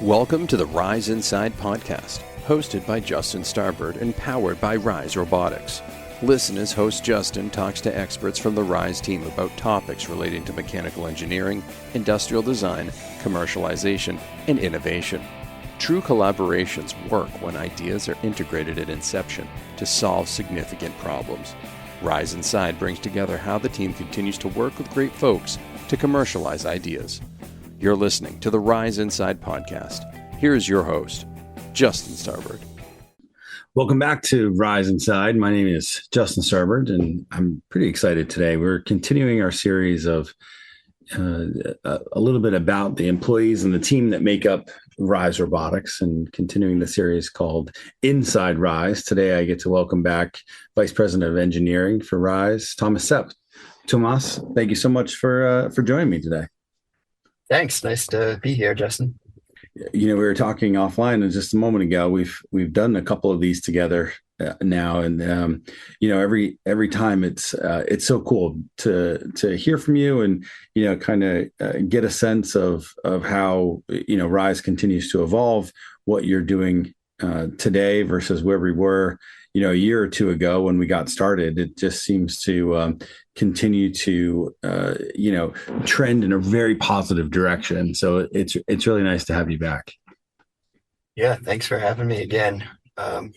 Welcome to the Rise Inside podcast, hosted by Justin Starbird and powered by RISE Robotics. Listen as host Justin talks to experts from the RISE team about topics relating to mechanical engineering, industrial design, commercialization, and innovation. True collaborations work when ideas are integrated at inception to solve significant problems. Rise Inside brings together how the team continues to work with great folks to commercialize ideas. You're listening to the Rise Inside podcast. Here's your host, Justin Starbird. Welcome back to Rise Inside. My name is Justin Starbird, and I'm pretty excited today. We're continuing our series of a little bit about the employees and the team that make up RISE Robotics, and continuing the series called Inside RISE. Today, I get to welcome back Vice President of Engineering for RISE, Toomas Sepp. Toomas, thank you so much for joining me today. Thanks. Nice to be here, Justin. You know, we were talking offline just a moment ago. We've done a couple of these together now, and you know, every time it's so cool to hear from you, and you know, kind of get a sense of how RISE continues to evolve, what you're doing today versus where we were, you know, a year or two ago when we got started. It just seems to continue to trend in a very positive direction. So it's really nice to have you back. Yeah, thanks for having me again. We'll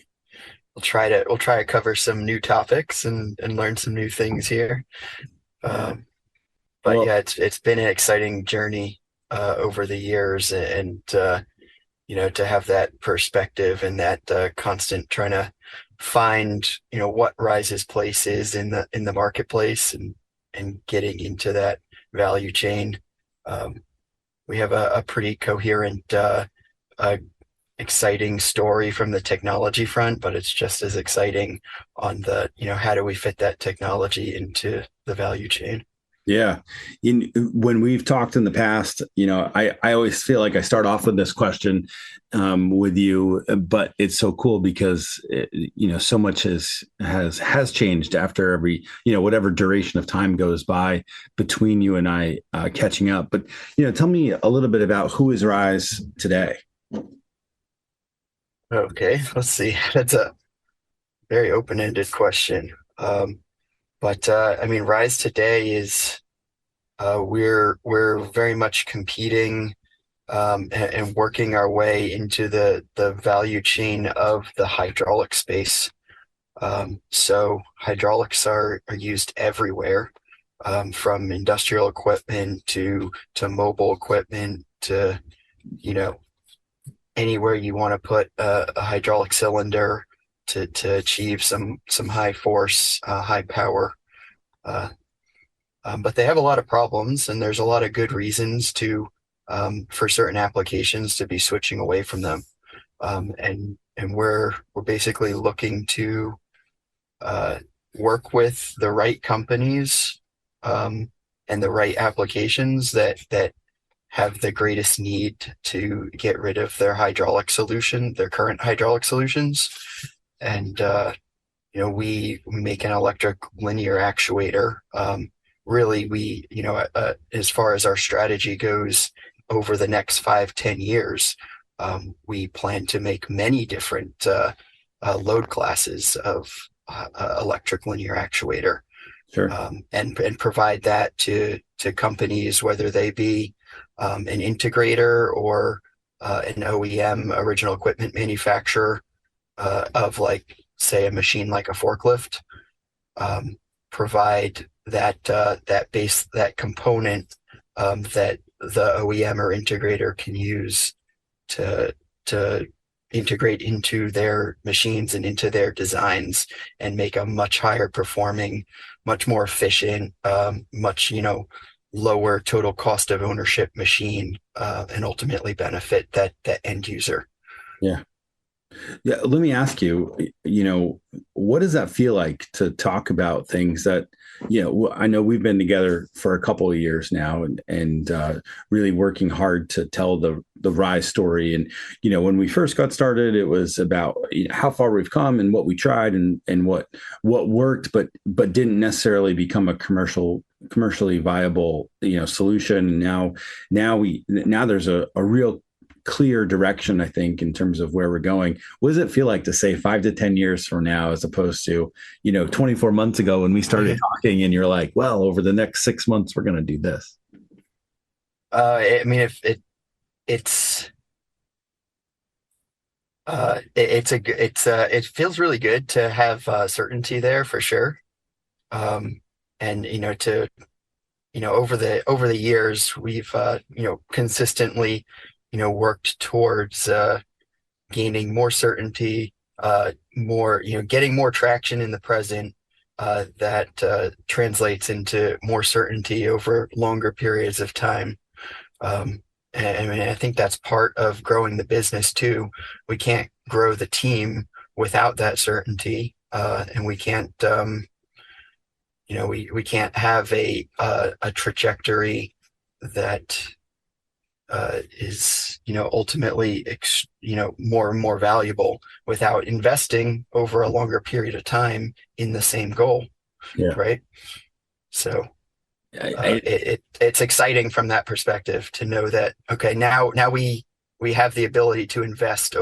try to cover some new topics and learn some new things here. Yeah, it's been an exciting journey over the years, and to have that perspective and that constant trying to find what RISE's place is in the marketplace, and getting into that value chain. We have a pretty coherent exciting story from the technology front, but it's just as exciting on the how do we fit that technology into the value chain. Yeah. When we've talked in the past, I always feel like I start off with this question with you, but it's so cool because so much has changed after every whatever duration of time goes by between you and I catching up. But tell me a little bit about who is RISE today. Okay, let's see. That's a very open-ended question. But RISE today is we're very much competing and working our way into the value chain of the hydraulic space. So hydraulics are used everywhere, from industrial equipment to mobile equipment to anywhere you want to put a hydraulic cylinder to achieve some high force, high power. But they have a lot of problems, and there's a lot of good reasons for certain applications to be switching away from them. And we're basically looking to work with the right companies and the right applications that have the greatest need to get rid of their current hydraulic solutions. And, we make an electric linear actuator. Really, as far as our strategy goes over the next 5-10 years, we plan to make many different load classes of electric linear actuator. Sure. And provide that to companies, whether they be an integrator or an OEM, original equipment manufacturer, of say a machine like a forklift. Provide that component that the OEM or integrator can use to integrate into their machines and into their designs, and make a much higher performing, much more efficient, much lower total cost of ownership machine, and ultimately benefit that end user. Yeah. Yeah. Let me ask you, what does that feel like to talk about things that, I know we've been together for a couple of years now, and really working hard to tell the RISE story. And, when we first got started, it was about how far we've come and what we tried and what worked, but didn't necessarily become a commercially viable, solution. Now there's a real clear direction, I think, in terms of where we're going. What does it feel like to say 5 to 10 years from now, as opposed to, 24 months ago when we started talking and you're like, well, over the next 6 months, we're going to do this? I mean, if it's it feels really good to have certainty there for sure. And over the years we've consistently worked towards gaining more certainty, getting more traction in the present, that translates into more certainty over longer periods of time. And I mean, I think that's part of growing the business too. We can't grow the team without that certainty, and we can't, we can't have a trajectory that is, ultimately, more and more valuable without investing over a longer period of time in the same goal. Yeah. Right. So. It's exciting from that perspective to know that, okay, now we have the ability to invest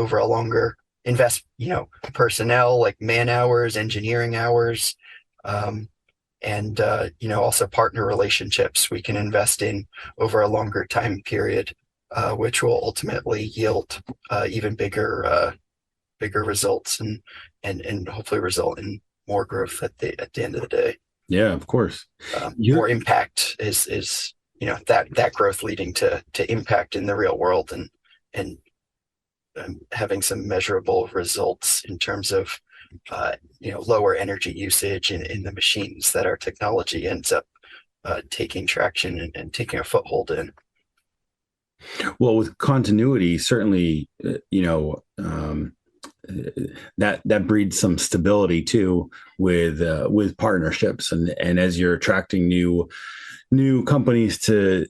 personnel, like man hours, engineering hours, and also partner relationships we can invest in over a longer time period, which will ultimately yield even bigger results and hopefully result in more growth at the end of the day. Yeah, of course. More impact is that growth leading to impact in the real world and having some measurable results in terms of lower energy usage in the machines that our technology ends up taking traction and taking a foothold in. Well, with continuity, certainly, that breeds some stability too with partnerships, and as you're attracting new companies to,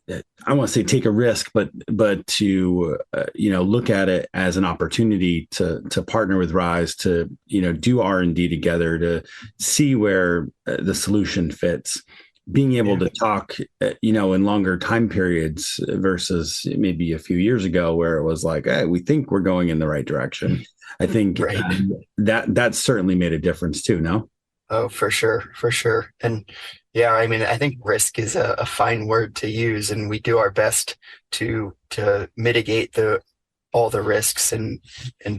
I want to say take a risk, but to look at it as an opportunity to partner with RISE, to do R&D together, to see where the solution fits. Being able to talk, in longer time periods versus maybe a few years ago where it was like, hey, we think we're going in the right direction. I think that certainly made a difference too, no? Oh, for sure. And yeah, I mean, I think risk is a fine word to use, and we do our best to mitigate all the risks and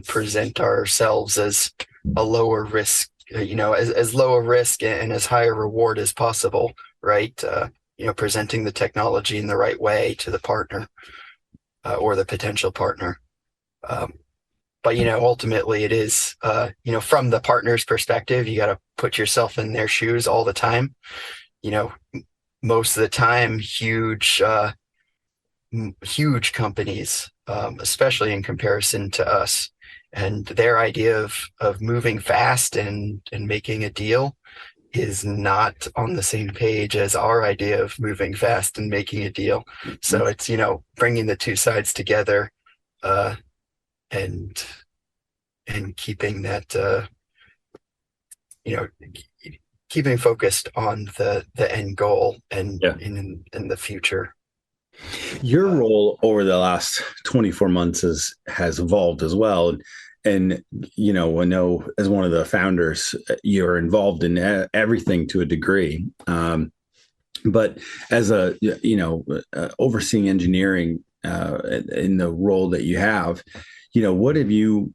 present ourselves as a lower risk, as low a risk and as high a reward as possible, right? Presenting the technology in the right way to the partner or the potential partner. But, ultimately it is, from the partner's perspective, you got to put yourself in their shoes all the time. Most of the time, huge companies, especially in comparison to us, and their idea of moving fast and making a deal is not on the same page as our idea of moving fast and making a deal. So it's, bringing the two sides together, and keeping that, keeping focused on the end goal and in the future. Your role over the last 24 months has evolved as well. And, I know as one of the founders, you're involved in everything to a degree. But as overseeing engineering in the role that you have, what have you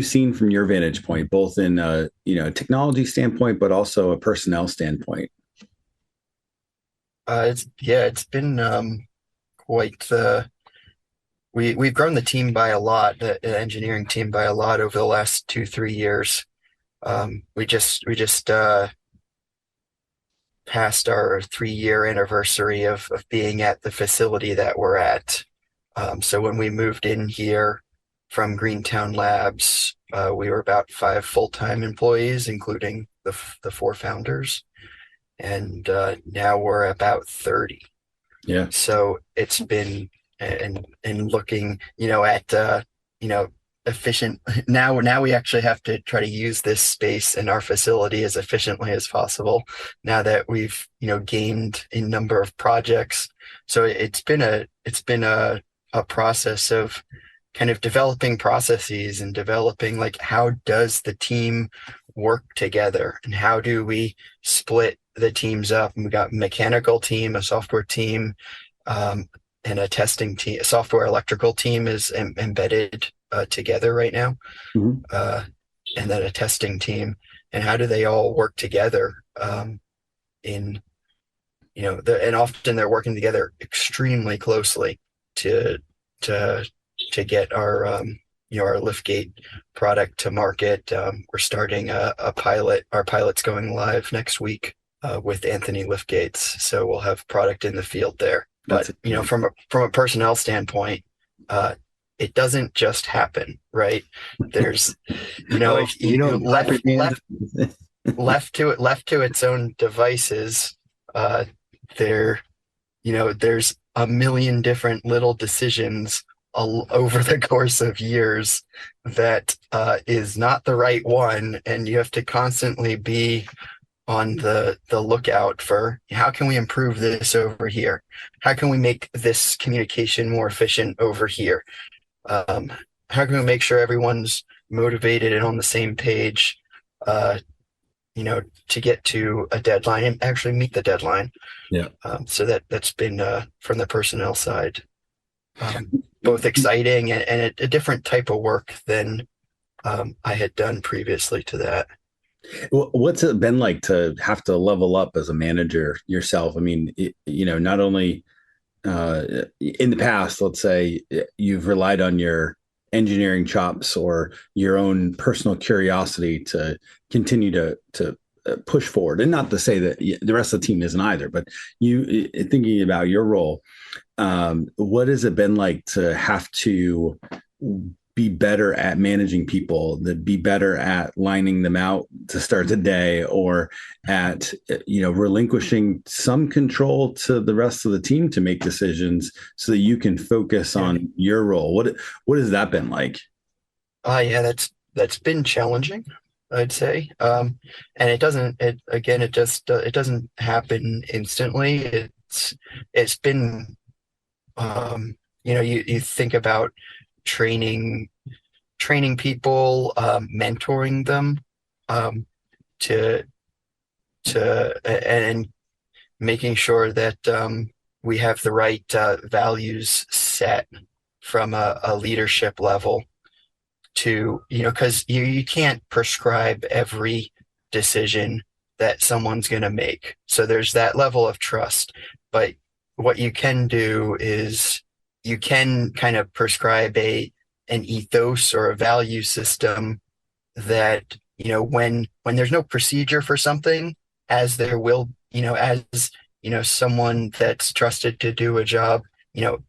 seen from your vantage point, both in a technology standpoint, but also a personnel standpoint? It's been quite the. We've grown the team by a lot, the engineering team by a lot over the last 2-3 years. We just passed our 3-year anniversary of being at the facility that we're at. So when we moved in here from Greentown Labs, we were about 5 full-time employees, including the 4 founders, and now we're about 30. Yeah. So it's been. And looking, at efficient. Now we actually have to try to use this space in our facility as efficiently as possible. Now that we've gained a number of projects, so it's been a process of kind of developing processes and developing like, how does the team work together, and how do we split the teams up? And we got a mechanical team, a software team, and a testing team. A software electrical team is embedded together right now, and then a testing team. And how do they all work together? And often they're working together extremely closely to get our our Liftgate product to market. We're starting a pilot. Our pilot's going live next week with Anthony Liftgates, so we'll have product in the field there. But from a personnel standpoint, it doesn't just happen, right? There's left to its own devices, there's a million different little decisions over the course of years that is not the right one, and you have to constantly be on the lookout for, how can we improve this over here? How can we make this communication more efficient over here? How can we make sure everyone's motivated and on the same page, to get to a deadline and actually meet the deadline? Yeah. So that's been from the personnel side, both exciting and a different type of work than I had done previously to that. What's it been like to have to level up as a manager yourself? I mean, not only in the past, let's say you've relied on your engineering chops or your own personal curiosity to continue to push forward, and not to say that the rest of the team isn't either, but you thinking about your role, what has it been like to have to be better at managing people, that be better at lining them out to start the day, or at relinquishing some control to the rest of the team to make decisions so that you can focus on your role? What has that been like? That's been challenging, I'd say. And it doesn't happen instantly. It's been you think about training people, mentoring them, and making sure that we have the right values set from a leadership level, to because you can't prescribe every decision that someone's going to make. So there's that level of trust. But what you can do is you can kind of prescribe an ethos or a value system that, when there's no procedure for something, as there will, someone that's trusted to do a job, you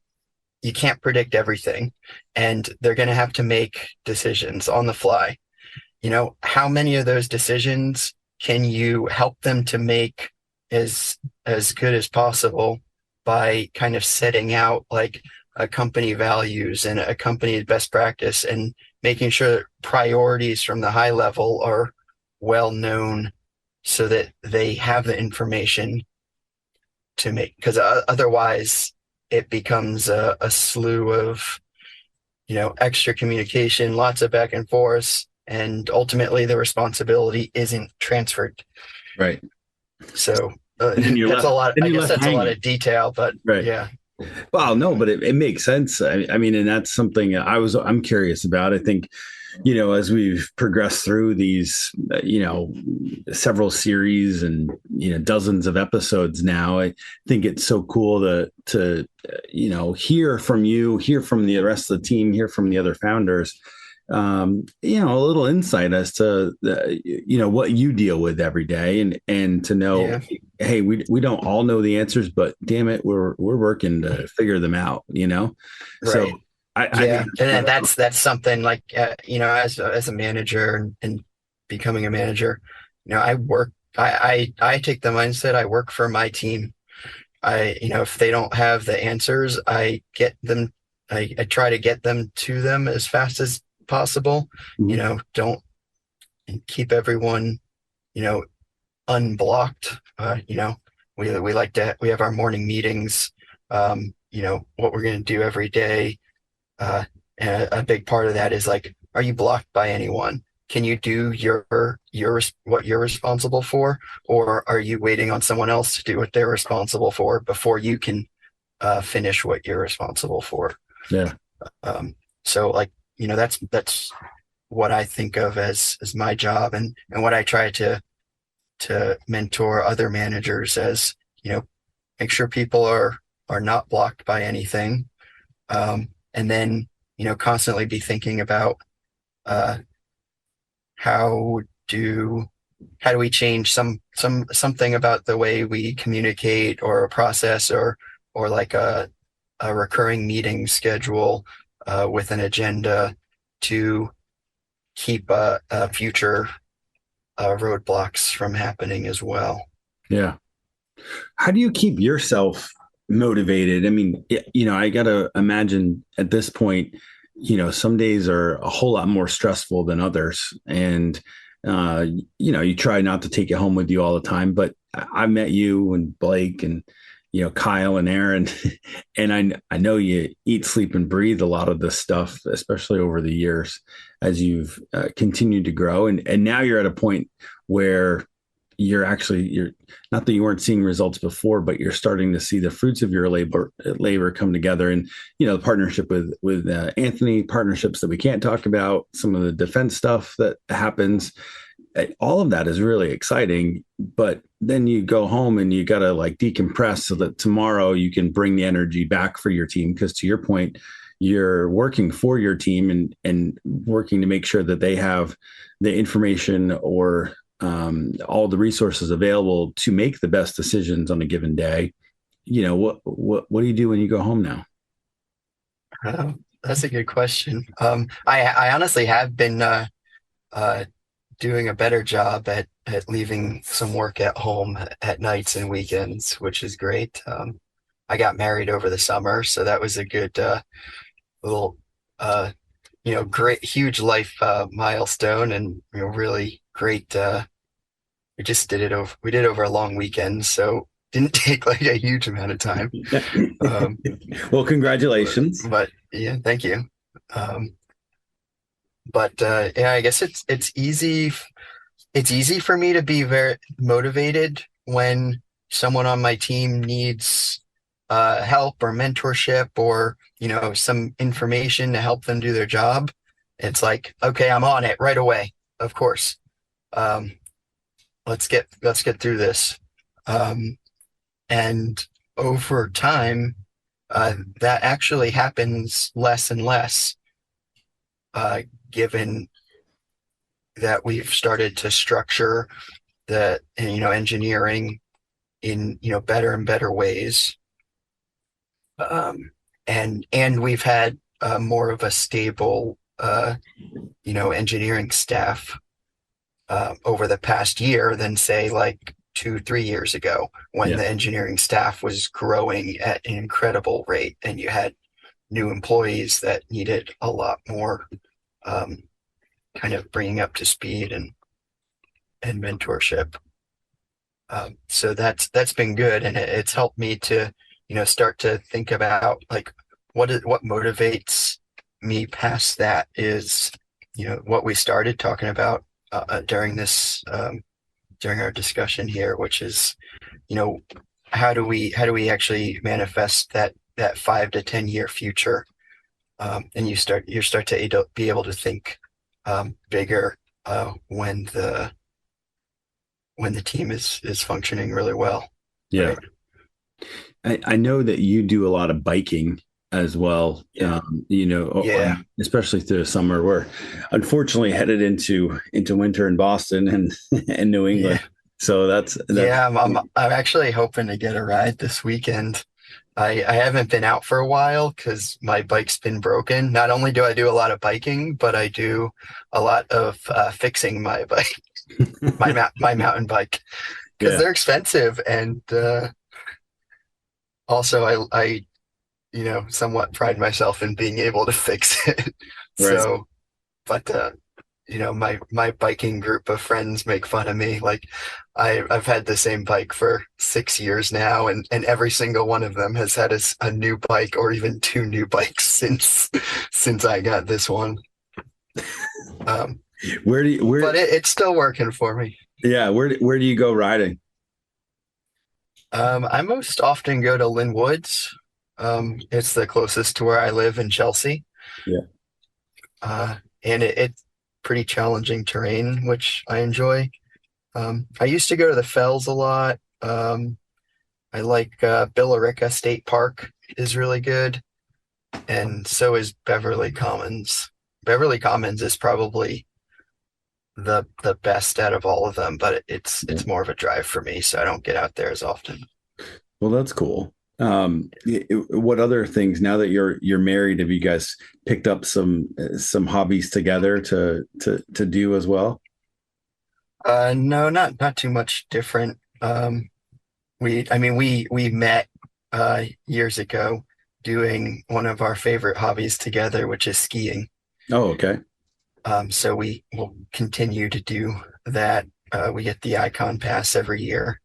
can't predict everything, and they're going to have to make decisions on the fly. How many of those decisions can you help them to make as good as possible by kind of setting out like a company values and a company best practice, and making sure that priorities from the high level are well known so that they have the information to make, because otherwise it becomes a slew of, extra communication, lots of back and forth, and ultimately the responsibility isn't transferred. Right. So that's a lot. I guess that's a lot of detail, but right. Yeah. Well, no, but it makes sense. I mean, and that's something I'm curious about. I think, as we've progressed through these, several series and, dozens of episodes now, I think it's so cool to hear from you, hear from the rest of the team, hear from the other founders, a little insight as to what you deal with every day, and to know, hey, we don't all know the answers, but damn it, we're working to figure them out, Right. So and that's something like, as a manager and becoming a manager, I take the mindset, I work for my team. If they don't have the answers, I try to get them to them as fast as possible. Mm-hmm. Don't keep everyone, unblocked. We have our morning meetings, what we're going to do every day. And a big part of that is like, are you blocked by anyone? Can you do what you're responsible for, or are you waiting on someone else to do what they're responsible for before you can finish what you're responsible for? Yeah. So like, that's what I think of as my job, and what I try to mentor other managers as, make sure people are not blocked by anything. And then, constantly be thinking about uh, how do we change something about the way we communicate, or a process, or like a recurring meeting schedule with an agenda to keep future roadblocks from happening as well. Yeah. How do you keep yourself motivated? I mean, I got to imagine at this point, some days are a whole lot more stressful than others. And, you try not to take it home with you all the time, but I met you and Blake and, Kyle and Aaron, and I know you eat, sleep, and breathe a lot of this stuff, especially over the years as you've continued to grow. And now you're at a point where you're not that you weren't seeing results before, but you're starting to see the fruits of your labor come together. And, the partnership with Anthony, partnerships that we can't talk about, some of the defense stuff that happens, all of that is really exciting. But then you go home and you got to like decompress so that tomorrow you can bring the energy back for your team. Because to your point, you're working for your team and working to make sure that they have the information or all the resources available to make the best decisions on a given day. What do you do when you go home now? That's a good question. I honestly have been doing a better job at leaving some work at home at nights and weekends, which is great. I got married over the summer, so that was a good little great, huge life milestone, and really great. We just did it over a long weekend, so didn't take like a huge amount of time. Well, congratulations. But yeah, thank you. I guess it's easy. It's easy for me to be very motivated when someone on my team needs help or mentorship, or some information to help them do their job. It's like, okay, I'm on it right away. Of course. Let's get through this. And over time, that actually happens less and less, given that we've started to structure the engineering in better and better ways, and we've had more of a stable engineering staff over the past year than say like 2-3 years ago, when the engineering staff was growing at an incredible rate and you had new employees that needed a lot more kind of bringing up to speed and mentorship. So that's been good, and it's helped me to start to think about like what motivates me past that is what we started talking about during our discussion here, which is how do we actually manifest that 5 to 10 year future, and you start to be able to think bigger when the team is functioning really well. Yeah. Right? I know that you do a lot of biking as well. Yeah. Especially through the summer. We're unfortunately headed into winter in Boston and New England. Yeah. So that's I'm actually hoping to get a ride this weekend. I haven't been out for a while because my bike's been broken. Not only do I do a lot of biking, but I do a lot of fixing my bike, my mountain bike, because they're expensive, and also I somewhat pride myself in being able to fix it. Right. So, but my biking group of friends make fun of me. Like I've had the same bike for 6 years now, and every single one of them has had a new bike or even two new bikes since I got this one. But it's still working for me. Yeah, where do you go riding? I most often go to Lynn Woods. It's the closest to where I live in Chelsea. Yeah. And it's pretty challenging terrain, which I enjoy. I used to go to the Fells a lot. I like Billerica State Park is really good, and so is Beverly Commons. Beverly Commons is probably the best out of all of them, but it's more of a drive for me, so I don't get out there as often. Well, that's cool. What other things, now that you're married, have you guys picked up some hobbies together to do as well? No, not too much different. We met years ago doing one of our favorite hobbies together, which is skiing. Oh, okay. So we will continue to do that. We get the Icon Pass every year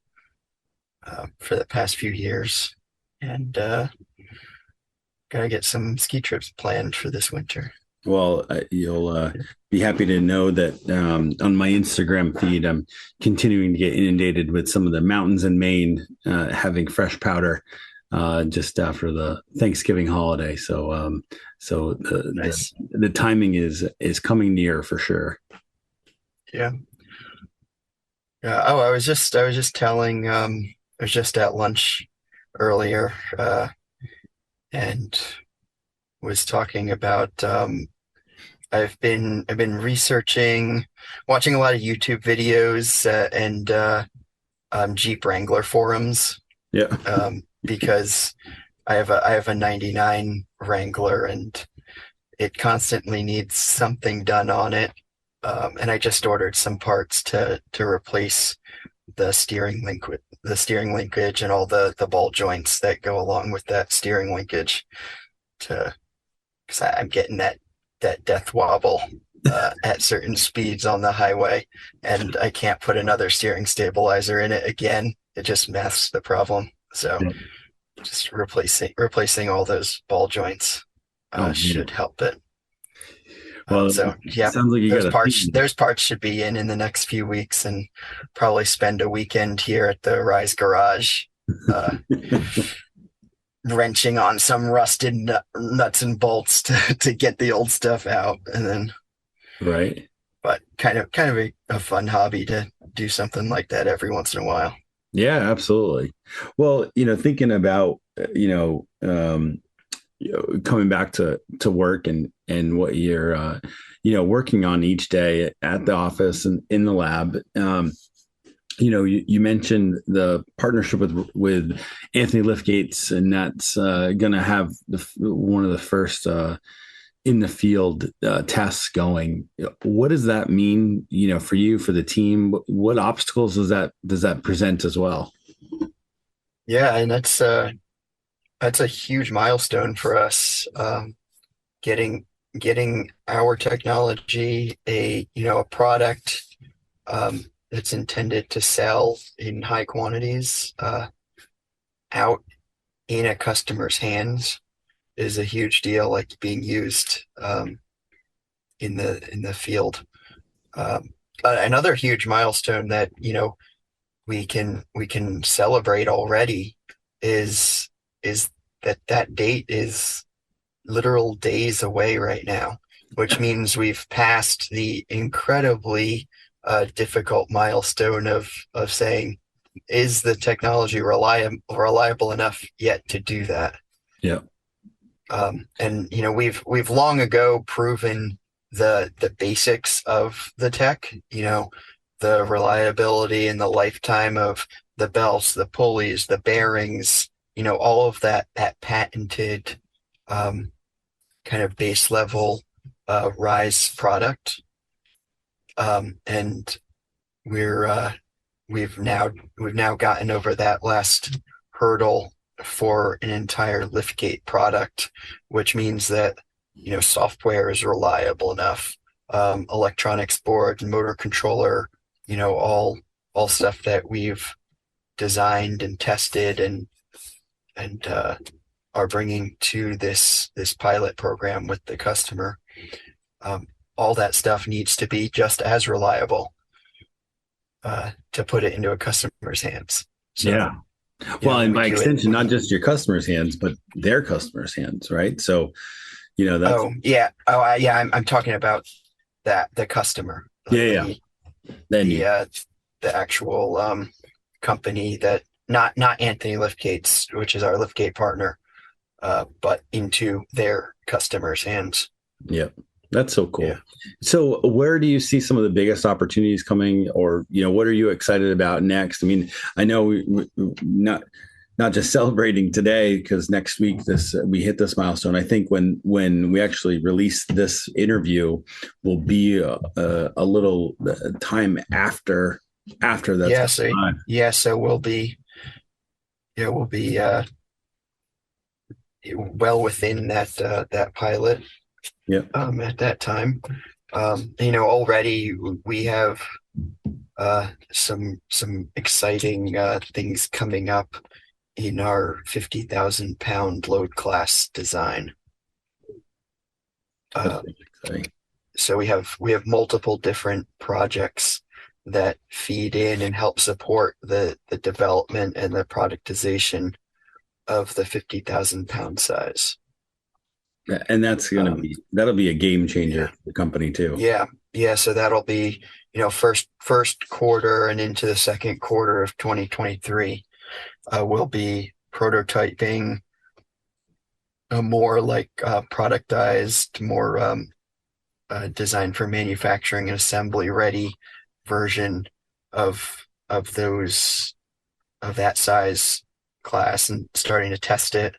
for the past few years, and gotta get some ski trips planned for this winter. Well, you'll be happy to know that on my Instagram feed, I'm continuing to get inundated with some of the mountains in Maine having fresh powder just after the Thanksgiving holiday. So Nice. the timing is coming near for sure. Yeah. Yeah. Oh, I was just telling. I was just at lunch earlier, and was talking about. I've been researching, watching a lot of YouTube videos and Jeep Wrangler forums. Yeah. Because I have a 99 Wrangler and it constantly needs something done on it. And I just ordered some parts to replace the steering linkage and all the ball joints that go along with that steering linkage, because I'm getting that death wobble at certain speeds on the highway, and I can't put another steering stabilizer in it again. It just masks the problem. So just replacing all those ball joints should help it. Well, so yeah, sounds like those parts should be in the next few weeks, and probably spend a weekend here at the RISE garage, wrenching on some rusted nuts and bolts to get the old stuff out, and then right. But kind of a fun hobby to do something like that every once in a while. Yeah, absolutely. Well, thinking about coming back to work and what you're working on each day at the office and in the lab. You mentioned the partnership with Anthony Liftgates, and that's going to have one of the first in the field tests going. What does that mean, for you, for the team? What obstacles does that present as well? Yeah, and that's a huge milestone for us. Getting our technology a product that's intended to sell in high quantities out in a customer's hands is a huge deal, like being used in the field. Another huge milestone that we can celebrate already is that date is literal days away right now, which means we've passed the incredibly difficult milestone of saying, is the technology reliable enough yet to do that? Yeah. And we've long ago proven the basics of the tech, the reliability and the lifetime of the belts, the pulleys, the bearings, all of that patented kind of base level RISE product. And we've now gotten over that last hurdle for an entire liftgate product, which means that software is reliable enough. electronics board, motor controller, all stuff that we've designed and tested and are bringing to this pilot program with the customer. All that stuff needs to be just as reliable to put it into a customer's hands. So, yeah. Well, and by extension, it. not just your customers' hands, but their customers' hands, right? So, that's. I'm talking about the customer. Yeah. The actual company that not Anthony Liftgates, which is our Liftgate partner, but into their customers' hands. Yep. That's so cool. Yeah. So where do you see some of the biggest opportunities coming, or, what are you excited about next? I mean, I know we not just celebrating today, because next week we hit this milestone. I think when we actually release this interview will be a little time after that. So we'll be well within that pilot. Yeah. At that time, already we have some exciting things coming up in our 50,000 pound load class design. So we have multiple different projects that feed in and help support the development and the productization of the 50,000 pound size. And that's that'll be a game changer for the company too. Yeah. So that'll be, first quarter and into the second quarter of 2023, we'll be prototyping a more like productized, more designed for manufacturing and assembly ready version of that size class, and starting to test it.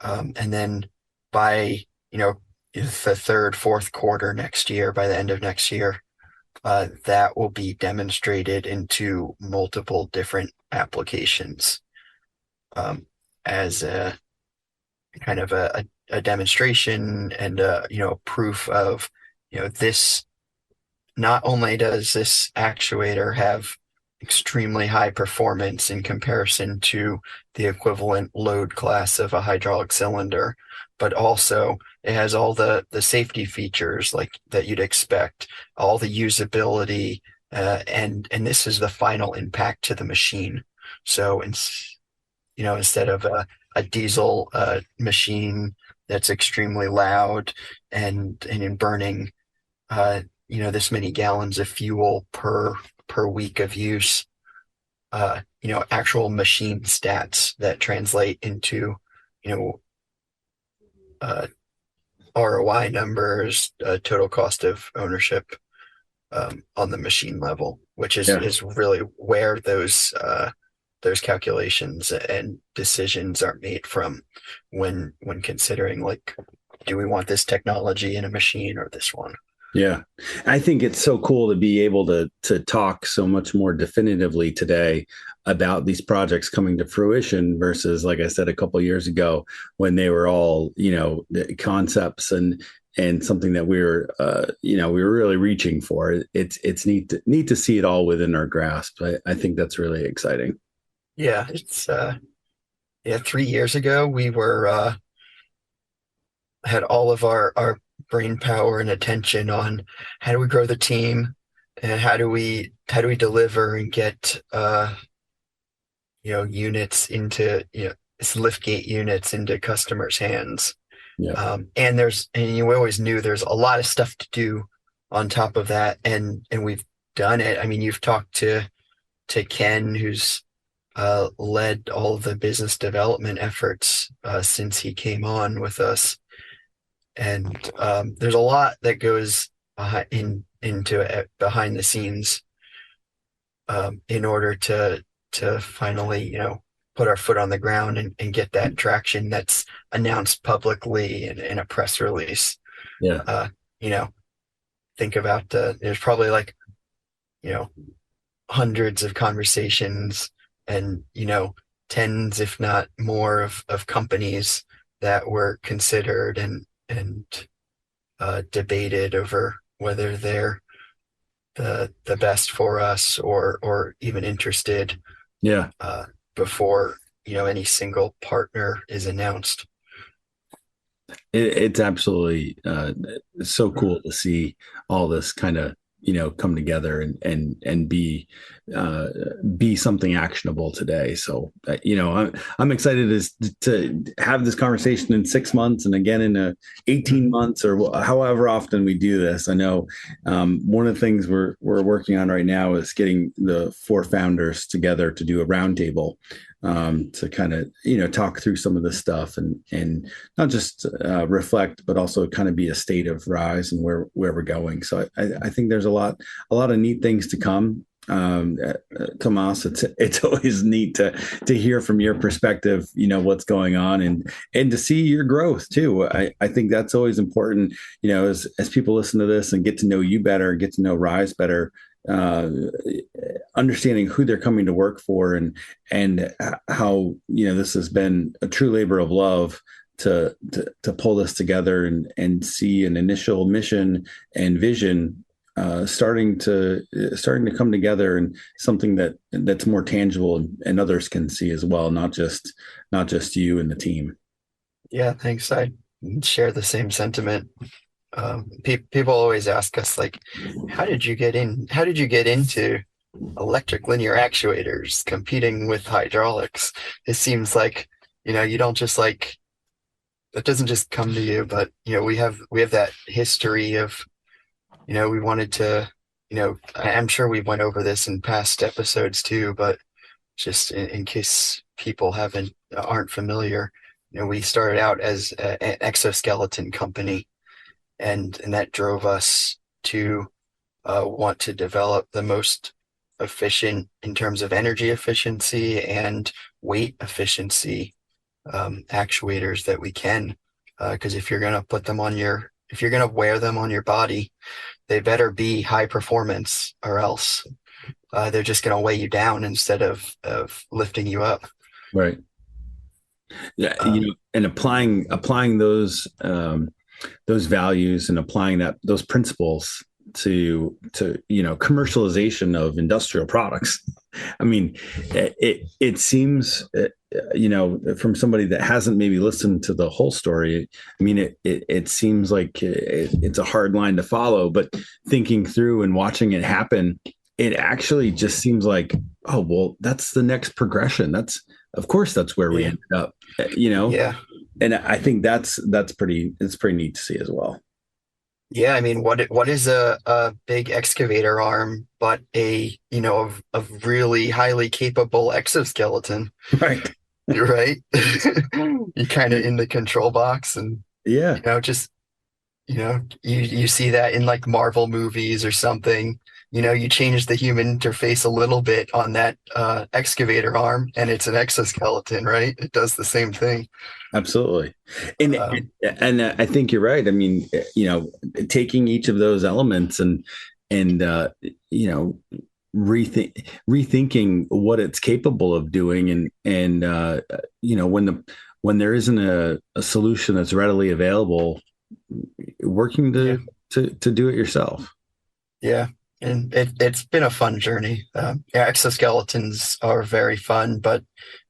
And then by the third, fourth quarter next year, by the end of next year, that will be demonstrated into multiple different applications as a kind of a demonstration and proof of this. Not only does this actuator have extremely high performance in comparison to the equivalent load class of a hydraulic cylinder, but also it has all the safety features like that you'd expect, all the usability, and this is the final impact to the machine. So instead of a diesel machine that's extremely loud and in burning this many gallons of fuel per week of use, actual machine stats that translate into ROI numbers, total cost of ownership on the machine level, which is really where those calculations and decisions are made from when considering, like, do we want this technology in a machine or this one? Yeah. I think it's so cool to be able to talk so much more definitively today about these projects coming to fruition versus, like I said, a couple of years ago when they were all, concepts and something that we were really reaching for. It's neat to see it all within our grasp. I think that's really exciting. Yeah. It's 3 years ago, we were had all of our brain power and attention on how do we grow the team and how do we deliver and get units into Liftgate units into customers' hands. Yeah. And we always knew there's a lot of stuff to do on top of that, and we've done it. I mean, you've talked to Ken, who's led all of the business development efforts since he came on with us. And there's a lot that goes into it behind the scenes in order to finally, put our foot on the ground and get that traction that's announced publicly in a press release. Yeah. Think about there's probably hundreds of conversations and, tens, if not more, of companies that were considered and debated over whether they're the best for us or even interested Yeah. before any single partner is announced. It's absolutely so cool to see all this kind of come together and be something actionable today. So I'm excited to have this conversation in 6 months and again in 18 months or however often we do this. I know one of the things we're working on right now is getting the 4 founders together to do a roundtable to kind of talk through some of this stuff and not just reflect, but also kind of be a state of RISE and where we're going. So I think there's a lot of neat things to come. Toomas, it's always neat to hear from your perspective, what's going on and to see your growth too. I think that's always important, as people listen to this and get to know you better, get to know RISE better. Understanding who they're coming to work for and how this has been a true labor of love to pull this together and see an initial mission and vision starting to come together and something that's more tangible and others can see as well, not just you and the team. Yeah, thanks. I share the same sentiment. People always ask us, like, how did you get into electric linear actuators competing with hydraulics? It seems like you don't just like it doesn't just come to you, but we have that history of we wanted to I'm sure we went over this in past episodes too, but just in case people aren't familiar, we started out as an exoskeleton company. And that drove us to want to develop the most efficient in terms of energy efficiency and weight efficiency actuators that we can. Because if you're going to wear them on your body, they better be high performance, or else they're just going to weigh you down instead of lifting you up. Right. Yeah. And applying those values and applying those principles to commercialization of industrial products. I mean, it seems from somebody that hasn't maybe listened to the whole story, I mean, it seems like it's a hard line to follow, but thinking through and watching it happen, it actually just seems like, oh well, that's the next progression. That's where we ended up. Yeah. And I think it's pretty neat to see as well. Yeah, I mean, what is a big excavator arm but a really highly capable exoskeleton? Right. Right. You kind of in the control box and just you see that in like Marvel movies or something. You change the human interface a little bit on that excavator arm and it's an exoskeleton, right? It does the same thing. Absolutely. And I think you're right. I mean, taking each of those elements and rethinking what it's capable of doing and when there isn't a solution that's readily available, working to do it yourself. Yeah. And it's been a fun journey. Exoskeletons are very fun, but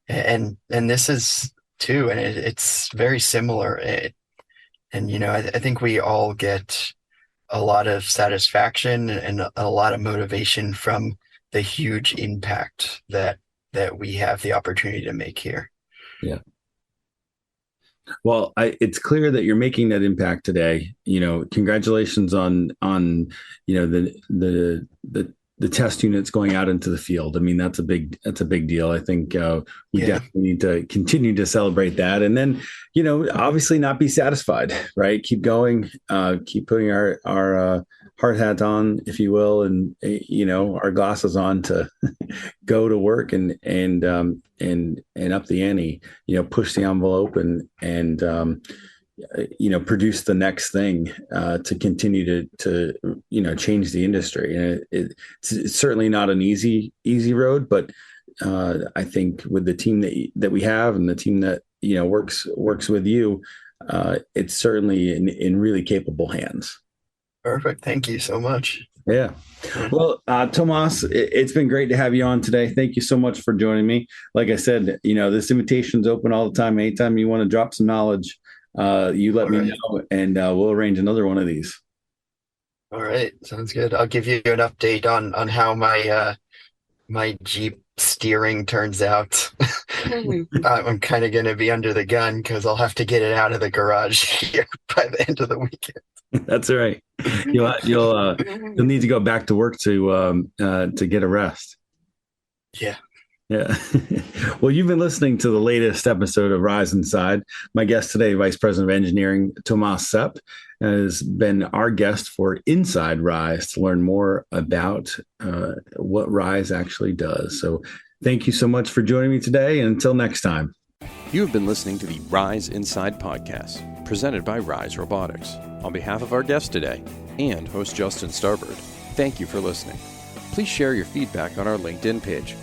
and this is too, and it's very similar. I think we all get a lot of satisfaction and a lot of motivation from the huge impact that we have the opportunity to make here. Yeah. Well, it's clear that you're making that impact today. Congratulations on the test units going out into the field. I mean, that's a big deal. I think we definitely need to continue to celebrate that, and then obviously not be satisfied. Right? Keep going. Keep putting our hard hat on, if you will, and our glasses on to go to work and up the ante. Push the envelope and produce the next thing to continue to change the industry. And it's certainly not an easy road, but I think with the team that we have and the team that works with you, it's certainly in really capable hands. Perfect. Thank you so much. Yeah. Well, Toomas, it's been great to have you on today. Thank you so much for joining me. Like I said, this invitation's open all the time. Anytime you want to drop some knowledge, you let me know, and we'll arrange another one of these. All right. Sounds good. I'll give you an update on how my Jeep steering turns out. I'm kind of going to be under the gun because I'll have to get it out of the garage here by the end of the weekend. That's all right. You'll need to go back to work to get a rest. Yeah. Yeah. Well, you've been listening to the latest episode of Rise Inside. My guest today, Vice President of Engineering, Toomas Sepp, has been our guest for Inside Rise to learn more about what Rise actually does. So thank you so much for joining me today. And until next time. You have been listening to the Rise Inside podcast, presented by RISE Robotics. On behalf of our guest today and host Justin Starbird, thank you for listening. Please share your feedback on our LinkedIn page.